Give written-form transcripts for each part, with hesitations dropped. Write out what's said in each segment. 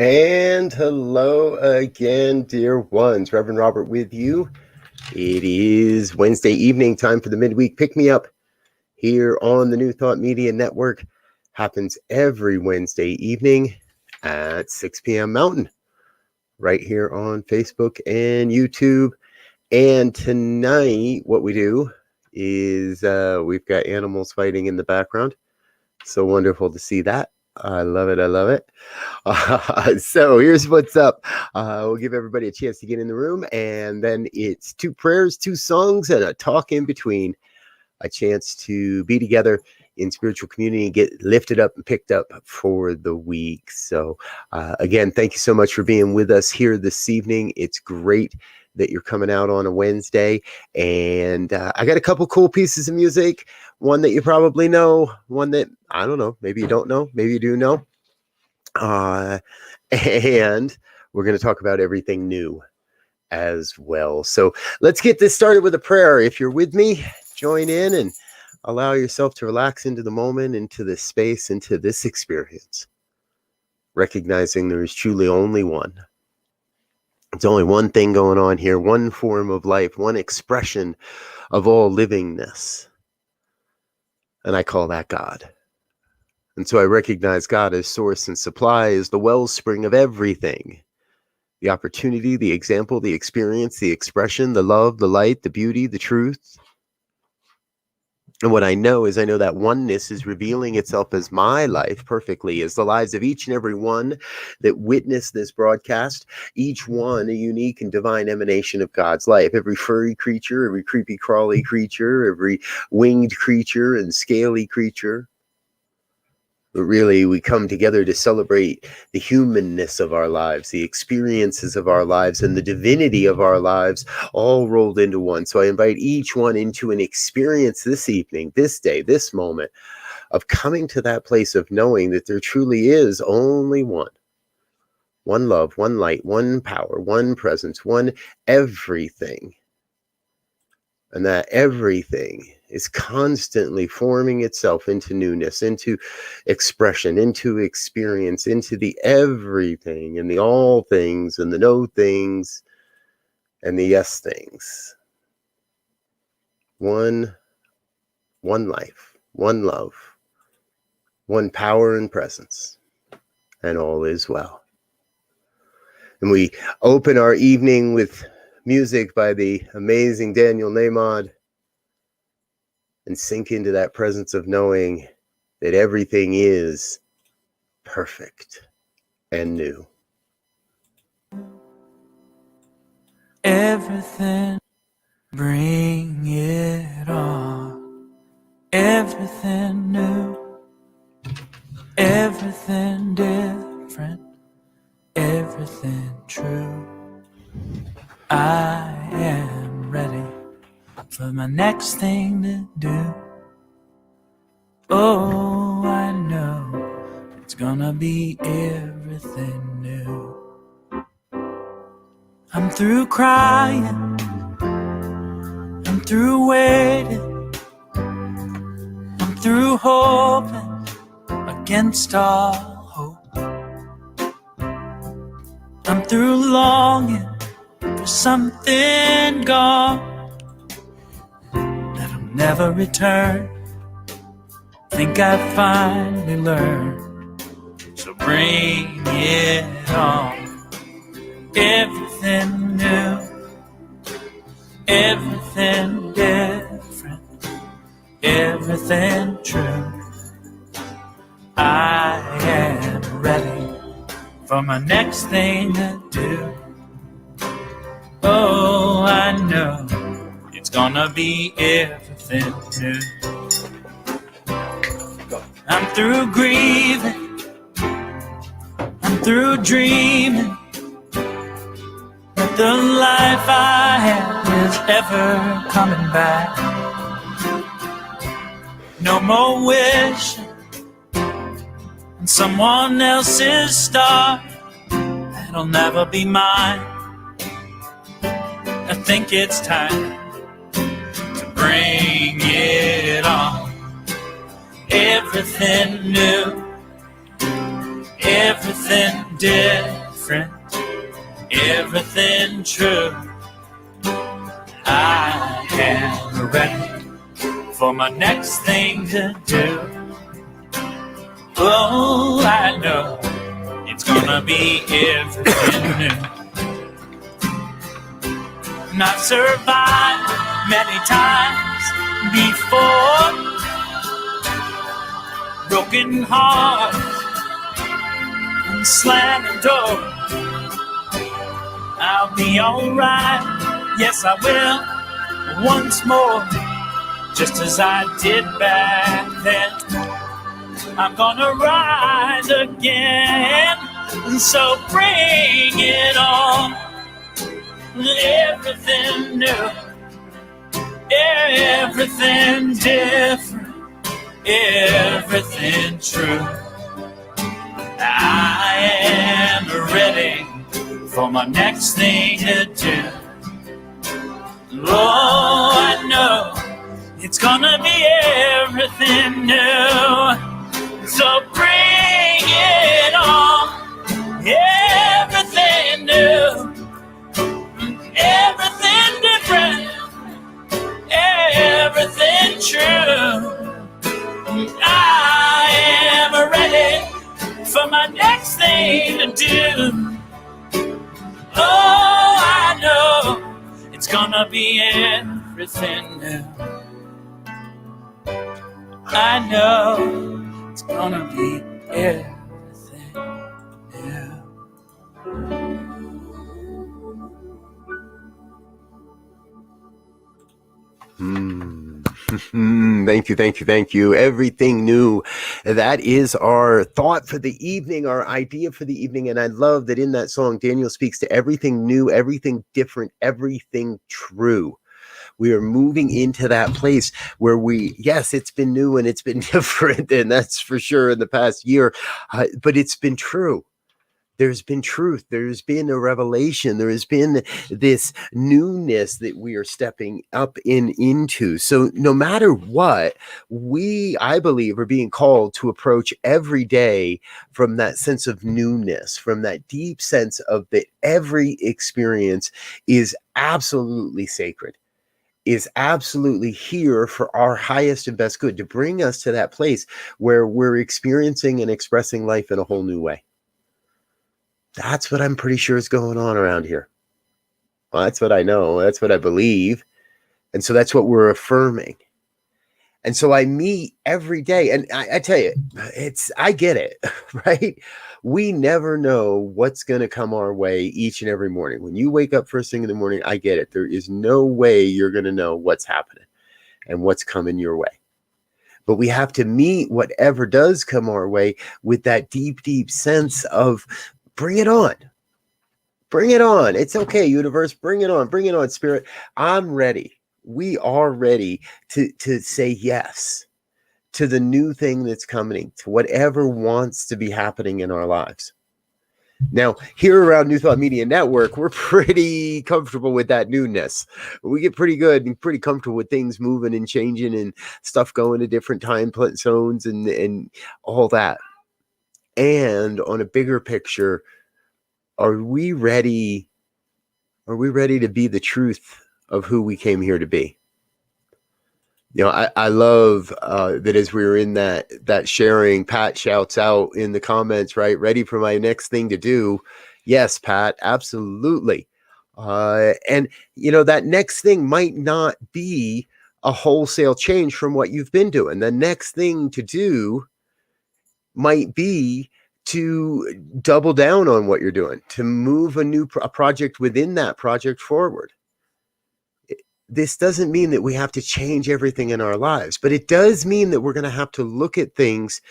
And hello again, dear ones. Reverend Robert with you. It is Wednesday evening, time for the midweek pick me up here on the New Thought Media Network. Happens every Wednesday evening at 6 p.m. Mountain, right here on Facebook and YouTube. And tonight, what we do is we've got animals fighting in the background. So wonderful to see that. I love it. I love it. So here's what's up. We'll give everybody a chance to get in the room, and then it's 2 prayers, 2 songs, and a talk in between. A chance to be together in spiritual community and get lifted up and picked up for the week. So again, thank you so much for being with us here this evening. It's great that you're coming out on a Wednesday. And I got a couple cool pieces of music. One that you probably know, one that, I don't know, maybe you don't know, maybe you do know. And we're going to talk about everything new as well. So let's get this started with a prayer. If you're with me, join in and allow yourself to relax into the moment, into this space, into this experience, recognizing there is truly only one. It's only one thing going on here, one form of life, one expression of all livingness. And I call that God. And so I recognize God as source and supply, as the wellspring of everything. The opportunity, the example, the experience, the expression, the love, the light, the beauty, the truth. And what I know is I know that oneness is revealing itself as my life perfectly, as the lives of each and every one that witnessed this broadcast, each one a unique and divine emanation of God's life. Every furry creature, every creepy crawly creature, every winged creature and scaly creature. But really, we come together to celebrate the humanness of our lives, the experiences of our lives, and the divinity of our lives, all rolled into one. So I invite each one into an experience this evening, this day, this moment, of coming to that place of knowing that there truly is only one. One love, one light, one power, one presence, one everything. And that everything is constantly forming itself into newness, into expression, into experience, into the everything and the all things and the no things and the yes things. One life, one love, one power and presence, and all is well. And we open our evening with music by the amazing Daniel Nahmod, and sink into that presence of knowing that everything is perfect and new. Everything, bring it on. Everything new, everything different, everything true. I am ready for my next thing to do. Oh, I know it's gonna be everything new. I'm through crying, I'm through waiting, I'm through hoping against all hope. I'm through longing for something gone that'll never return. Think I finally learned, so bring it on. Everything new, everything different, everything true. I am ready for my next thing to do. Oh, I know it's gonna be everything new. I'm through grieving, I'm through dreaming that the life I have is ever coming back. No more wishing on someone else's star that'll never be mine. I think it's time to bring it on. Everything new, everything different, everything true. I am ready for my next thing to do. Oh, I know it's gonna be everything new. And I've survived many times before, broken hearts and slamming doors. I'll be alright, yes I will, once more, just as I did back then. I'm gonna rise again, so bring it on. Everything new, everything different, everything true. I am ready for my next thing to do. Oh, I know it's gonna be everything new. So bring it on. Everything new, everything different, everything true. I am ready for my next thing to do. Oh, I know it's gonna be everything new. I know it's gonna be everything new. Thank you, thank you, thank you. Everything new. That is our thought for the evening, our idea for the evening. And I love that in that song, Daniel speaks to everything new, everything different, everything true. We are moving into that place where yes, it's been new and it's been different, and that's for sure in the past year, but it's been true. There's been truth. There's been a revelation. There has been this newness that we are stepping up into. So no matter what, I believe, are being called to approach every day from that sense of newness, from that deep sense of that every experience is absolutely sacred, is absolutely here for our highest and best good, to bring us to that place where we're experiencing and expressing life in a whole new way. That's what I'm pretty sure is going on around here. Well, that's what I know. That's what I believe. And so that's what we're affirming. And so I meet every day. And I tell you, I get it, right? We never know what's going to come our way each and every morning. When you wake up first thing in the morning, I get it. There is no way you're going to know what's happening and what's coming your way. But we have to meet whatever does come our way with that deep, deep sense of, bring it on. Bring it on. It's okay, universe. Bring it on. Bring it on, spirit. I'm ready. We are ready to say yes to the new thing that's coming, to whatever wants to be happening in our lives. Now, here around New Thought Media Network, we're pretty comfortable with that newness. We get pretty good and pretty comfortable with things moving and changing and stuff going to different time zones and all that. And on a bigger picture, are we ready to be the truth of who we came here to be? You know, I love that as we were in that sharing, Pat shouts out in the comments, right? Ready for my next thing to do. Yes, Pat, absolutely. And, you know, that next thing might not be a wholesale change from what you've been doing. The next thing to do might be to double down on what you're doing, to move a project within that project forward. This doesn't mean that we have to change everything in our lives, but it does mean that we're going to have to look at things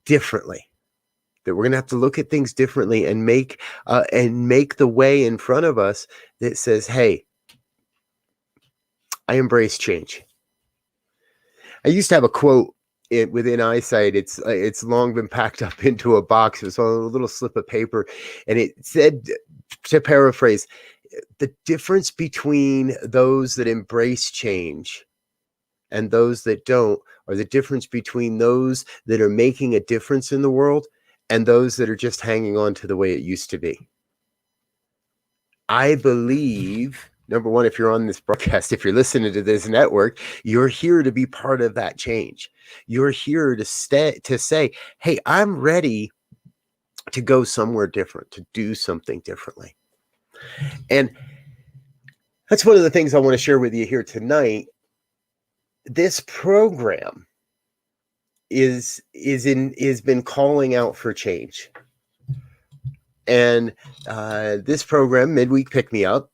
differently. That we're going to have to look at things differently and make the way in front of us that says, "Hey, I embrace change." I used to have a quote within Eyesight. It's long been packed up into a box. It was on a little slip of paper, and it said, to paraphrase, the difference between those that embrace change and those that don't, or the difference between those that are making a difference in the world and those that are just hanging on to the way it used to be. I believe, number one, if you're on this broadcast, if you're listening to this network, you're here to be part of that change. You're here to say, hey, I'm ready to go somewhere different, to do something differently. And that's one of the things I want to share with you here tonight. This program has been calling out for change. And this program, Midweek Pick Me Up,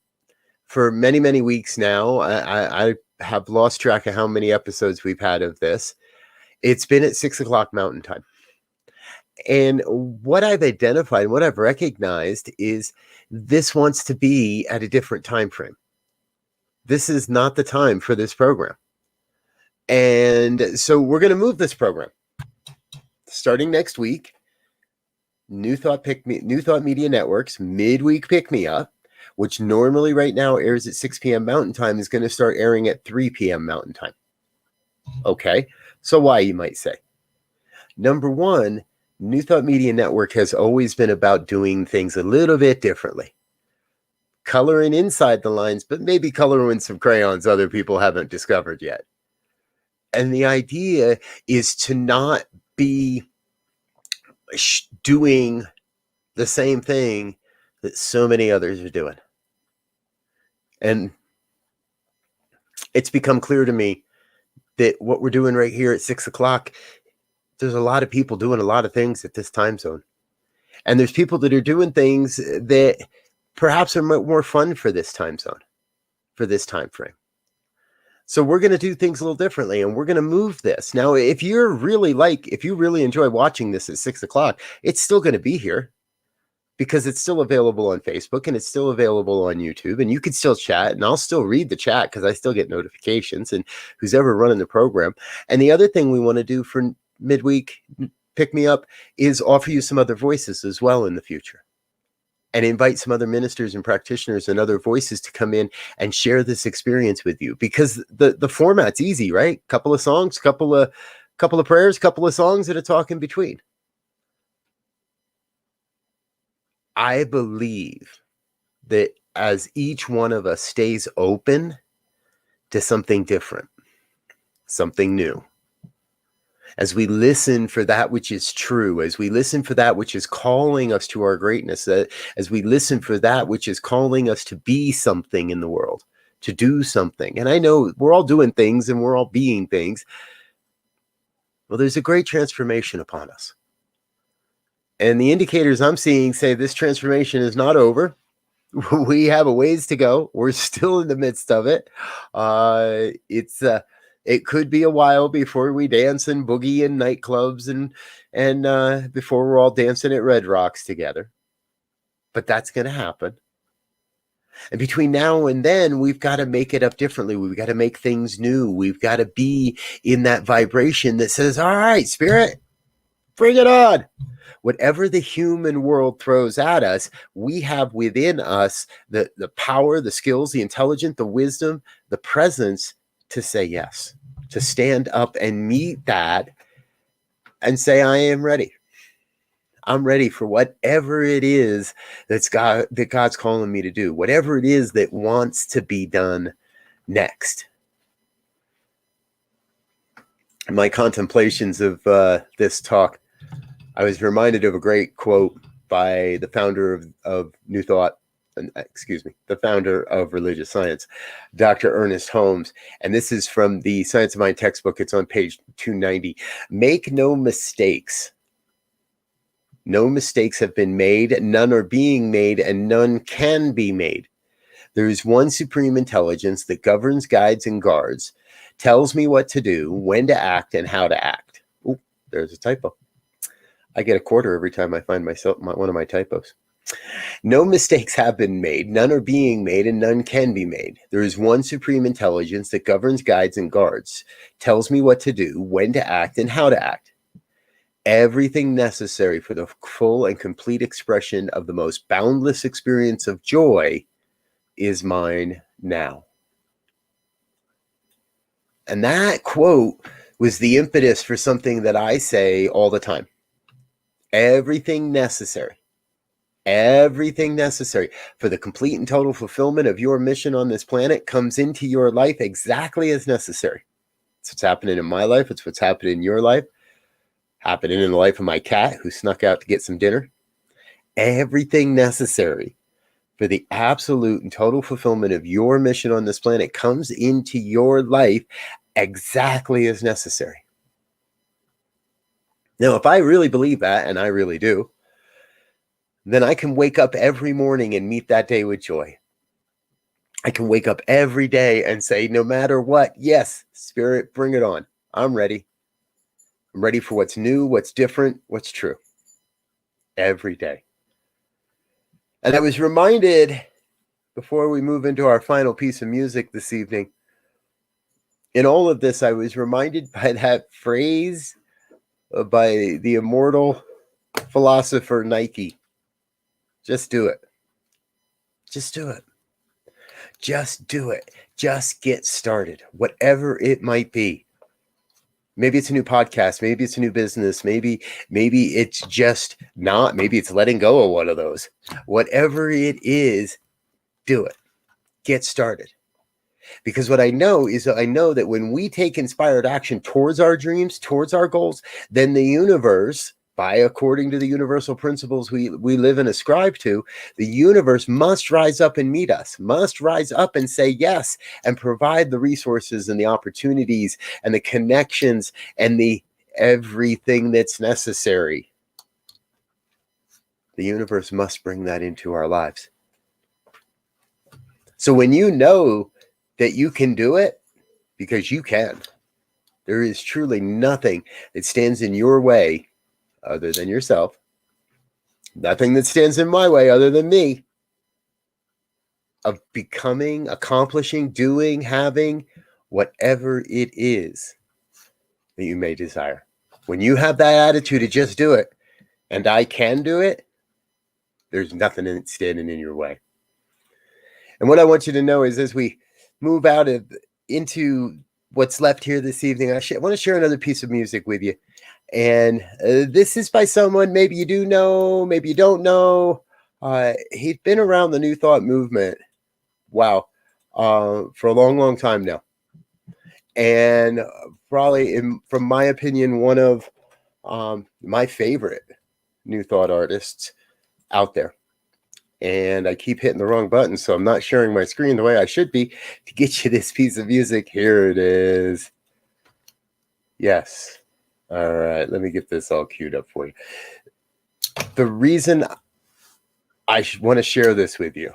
for many, many weeks now, I have lost track of how many episodes we've had of this. It's been at 6 o'clock Mountain Time. And what I've identified, what I've recognized is this wants to be at a different time frame. This is not the time for this program. And so we're going to move this program. Starting next week, New Thought Media Network's Midweek Pick Me Up, which normally right now airs at 6 p.m. Mountain Time, is going to start airing at 3 p.m. Mountain Time. Okay, so why, you might say? Number one, New Thought Media Network has always been about doing things a little bit differently. Coloring inside the lines, but maybe coloring some crayons other people haven't discovered yet. And the idea is to not be doing the same thing that so many others are doing. And it's become clear to me that what we're doing right here at 6 o'clock, there's a lot of people doing a lot of things at this time zone. And there's people that are doing things that perhaps are more fun for this time zone, for this time frame. So we're going to do things a little differently, and we're going to move this. Now, if you really enjoy watching this at 6 o'clock, it's still going to be here because it's still available on Facebook and it's still available on YouTube, and you can still chat, and I'll still read the chat because I still get notifications, and who's ever running the program. And the other thing we want to do for Midweek Pick Me Up is offer you some other voices as well in the future, and invite some other ministers and practitioners and other voices to come in and share this experience with you, because the format's easy, right? Couple of songs, couple of prayers, couple of songs, and a talk in between. I believe that as each one of us stays open to something different, something new, as we listen for that which is true, as we listen for that which is calling us to our greatness, as we listen for that which is calling us to be something in the world, to do something. And I know we're all doing things and we're all being things. Well, there's a great transformation upon us. And the indicators I'm seeing say this transformation is not over. We have a ways to go. We're still in the midst of it. It could be a while before we dance and boogie in nightclubs and before we're all dancing at Red Rocks together. But that's going to happen. And between now and then, we've got to make it up differently. We've got to make things new. We've got to be in that vibration that says, all right, Spirit, bring it on. Whatever the human world throws at us, we have within us the power, the skills, the intelligence, the wisdom, the presence to say yes, to stand up and meet that and say, I am ready. I'm ready for whatever it is that God's calling me to do, whatever it is that wants to be done next. In my contemplations of this talk, I was reminded of a great quote by the founder of New Thought, the founder of Religious Science, Dr. Ernest Holmes. And this is from the Science of Mind textbook. It's on page 290. Make no mistakes. No mistakes have been made, none are being made, and none can be made. There is one supreme intelligence that governs, guides, and guards, tells me what to do, when to act, and how to act. Oh, there's a typo. I get a quarter every time I find one of my typos. No mistakes have been made, none are being made, and none can be made. There is one supreme intelligence that governs, guides, and guards, tells me what to do, when to act, and how to act. Everything necessary for the full and complete expression of the most boundless experience of joy is mine now. And that quote was the impetus for something that I say all the time. Everything necessary Everything necessary for the complete and total fulfillment of your mission on this planet comes into your life exactly as necessary. It's what's happening in my life. It's what's happening in your life. Happening in the life of my cat who snuck out to get some dinner. Everything necessary for the absolute and total fulfillment of your mission on this planet comes into your life exactly as necessary. Now, if I really believe that, and I really do, then I can wake up every morning and meet that day with joy. I can wake up every day and say, no matter what, yes, Spirit, bring it on. I'm ready. I'm ready for what's new, what's different, what's true. Every day. And I was reminded, before we move into our final piece of music this evening, in all of this, I was reminded by that phrase by the immortal philosopher Nike. Just do it. Just do it. Just do it. Just get started. Whatever it might be. Maybe it's a new podcast. Maybe it's a new business. Maybe it's just not. Maybe it's letting go of one of those. Whatever it is, do it. Get started. Because what I know is I know that when we take inspired action towards our dreams, towards our goals, then the universe, according to the universal principles we live and ascribe to, the universe must rise up and meet us, must rise up and say yes, and provide the resources and the opportunities and the connections and the everything that's necessary. The universe must bring that into our lives. So when you know that you can do it, because you can, there is truly nothing that stands in your way other than yourself. Nothing that stands in my way other than me of becoming, accomplishing, doing, having whatever it is that you may desire. When you have that attitude to just do it, and I can do it, there's nothing standing in your way. And what I want you to know is, as we move out into what's left here this evening, I want to share another piece of music with you. And this is by someone maybe you do know, maybe you don't know. He's been around the New Thought movement, for a long, long time now. And probably, from my opinion, one of my favorite New Thought artists out there. And I keep hitting the wrong button, so I'm not sharing my screen the way I should be to get you this piece of music. Here it is. Yes. All right, let me get this all queued up for you. The reason I want to share this with you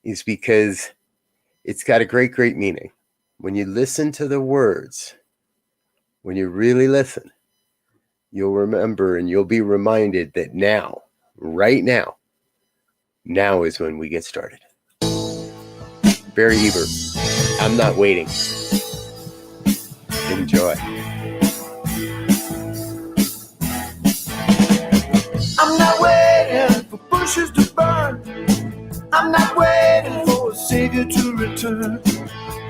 is because it's got a great, great meaning. When you listen to the words, when you really listen, you'll remember and you'll be reminded that now, right now is when we get started. Barry Ebert, I'm Not Waiting. Enjoy. I'm not waiting for bushes to burn. I'm not waiting for a savior to return.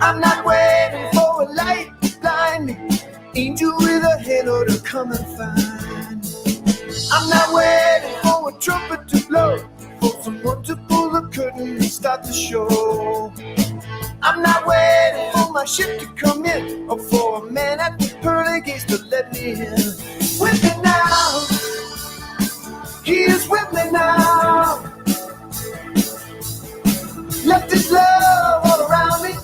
I'm not waiting for a light to blind me. Angel with a halo to come and find me. I'm not waiting for a trumpet to blow, for someone to pull the curtain and start the show. I'm not waiting for my ship to come in, or for a man at the pearly gates to let me in. With me now, he is with me now. Left his love all around me,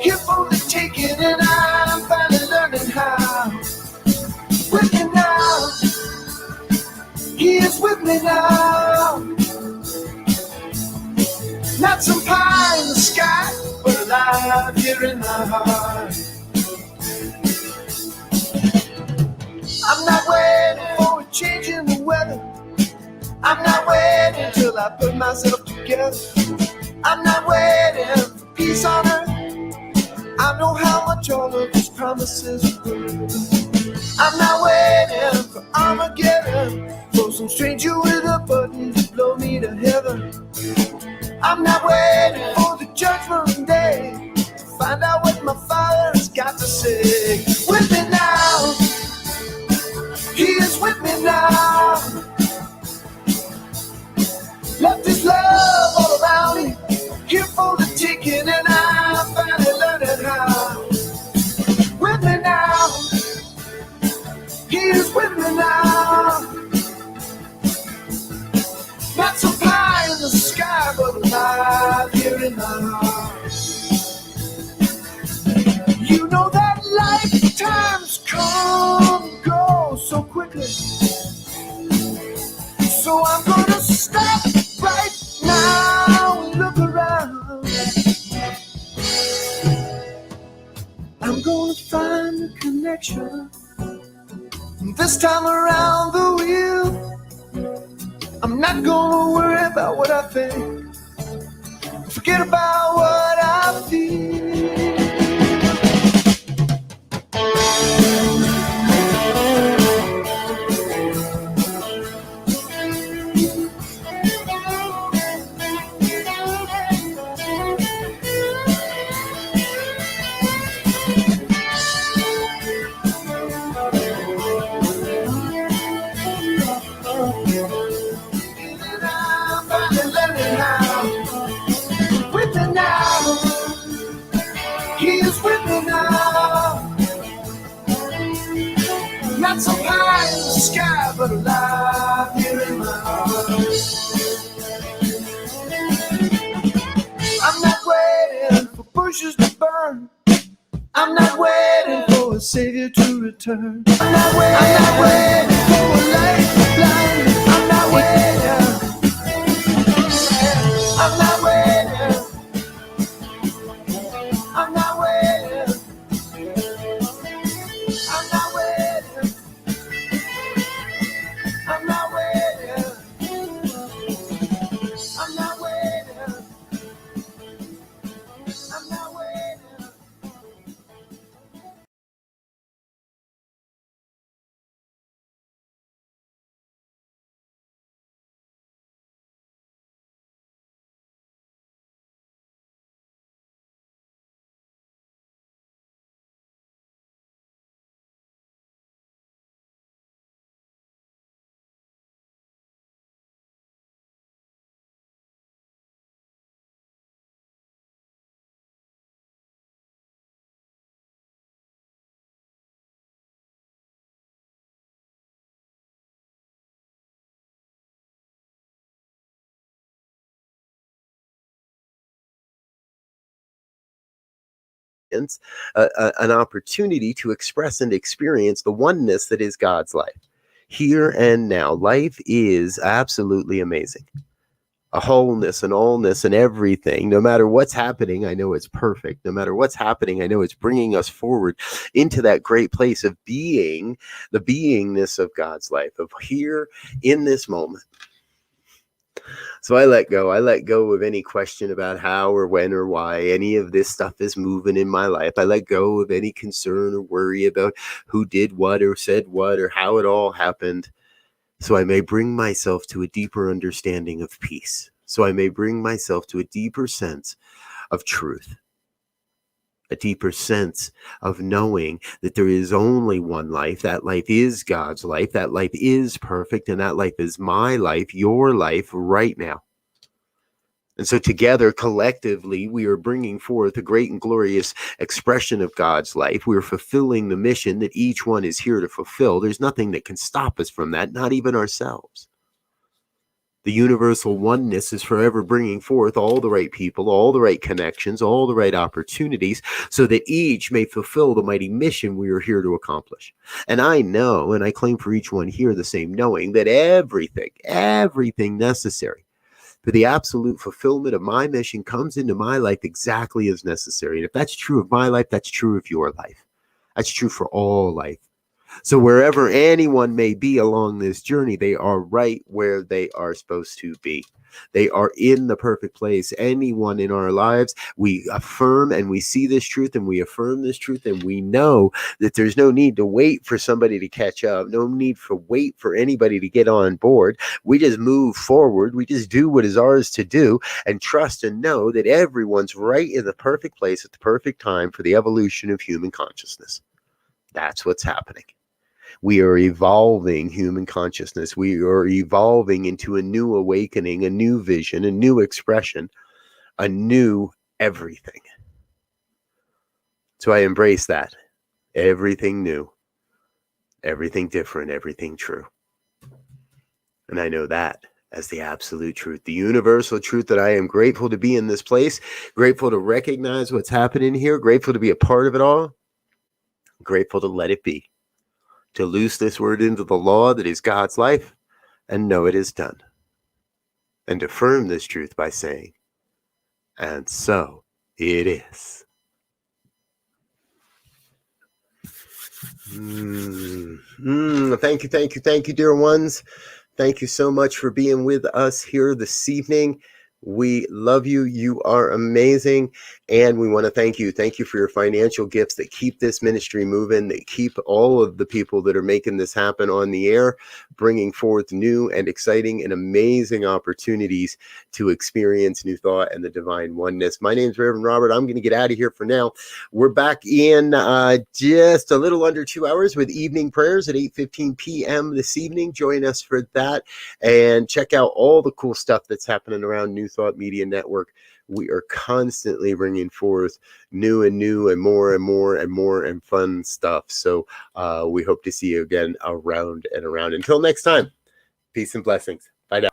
here for the taking, and I'm finally learning how. With me now, he is with me now. Not some pie in the sky, but alive here in my heart. I'm not waiting for a change in the weather. I'm not waiting till I put myself together. I'm not waiting for peace on earth. I know how much all of these promises are worth. I'm not waiting for Armageddon, for some stranger with a button to blow me to heaven. I'm not waiting for the judgment day to find out what my Father has got to say. With me now, he is with me now. alive here in my heart. You know that lifetimes come and go so quickly. So I'm gonna stop right now and look around. I'm gonna find a connection. This time around the wheel, I'm not gonna worry about what I think. Forget about what I feel. He's with me now. Not so high in the sky, but alive here in my heart. I'm not waiting for bushes to burn. I'm not waiting for a savior to return. I'm not waiting for a light to blind me. I'm not waiting. I'm not waiting. I'm not waiting. I'm not waiting. I'm not waiting. I'm not waiting. I'm not waiting. An opportunity to express and experience the oneness that is God's life here and now. Life is absolutely amazing. A wholeness and allness and everything. No matter what's happening, I know it's perfect. No matter what's happening, I know it's bringing us forward into that great place of being, the beingness of God's life, of here in this moment. So I let go. I let go of any question about how or when or why any of this stuff is moving in my life. I let go of any concern or worry about who did what or said what or how it all happened. So I may bring myself to a deeper understanding of peace. So I may bring myself to a deeper sense of truth. A deeper sense of knowing that there is only one life. That life is God's life. That life is perfect. And that life is my life, your life right now. And so together, collectively, we are bringing forth a great and glorious expression of God's life. We're fulfilling the mission that each one is here to fulfill. There's nothing that can stop us from that, not even ourselves. The universal oneness is forever bringing forth all the right people, all the right connections, all the right opportunities, so that each may fulfill the mighty mission we are here to accomplish. And I know, and I claim for each one here the same knowing, that everything necessary for the absolute fulfillment of my mission comes into my life exactly as necessary. And if that's true of my life, that's true of your life. That's true for all life. So wherever anyone may be along this journey, they are right where they are supposed to be. They are in the perfect place. Anyone in our lives, we affirm and we see this truth and we affirm this truth, and we know that there's no need to wait for somebody to catch up, no need for wait for anybody to get on board. We just move forward. We just do what is ours to do and trust and know that everyone's right in the perfect place at the perfect time for the evolution of human consciousness. That's what's happening. We are evolving human consciousness. We are evolving into a new awakening, a new vision, a new expression, a new everything. So I embrace that. Everything new, everything different, everything true. And I know that as the absolute truth, the universal truth, that I am grateful to be in this place, grateful to recognize what's happening here, grateful to be a part of it all, grateful to let it be, to loose this word into the law that is God's life and know it is done, and affirm this truth by saying, and so it is. Thank you, dear ones. Thank you so much for being with us here this evening. We love you. You are amazing. And we want to thank you. Thank you for your financial gifts that keep this ministry moving, that keep all of the people that are making this happen on the air, bringing forth new and exciting and amazing opportunities to experience New Thought and the divine oneness. My name is Reverend Robert. I'm going to get out of here for now. We're back in just a little under 2 hours with evening prayers at 8:15 p.m. this evening. Join us for that and check out all the cool stuff that's happening around New Thought Media Network. We are constantly bringing forth new and more and fun stuff. So we hope to see you again around and around. Until next time, peace and blessings. Bye now.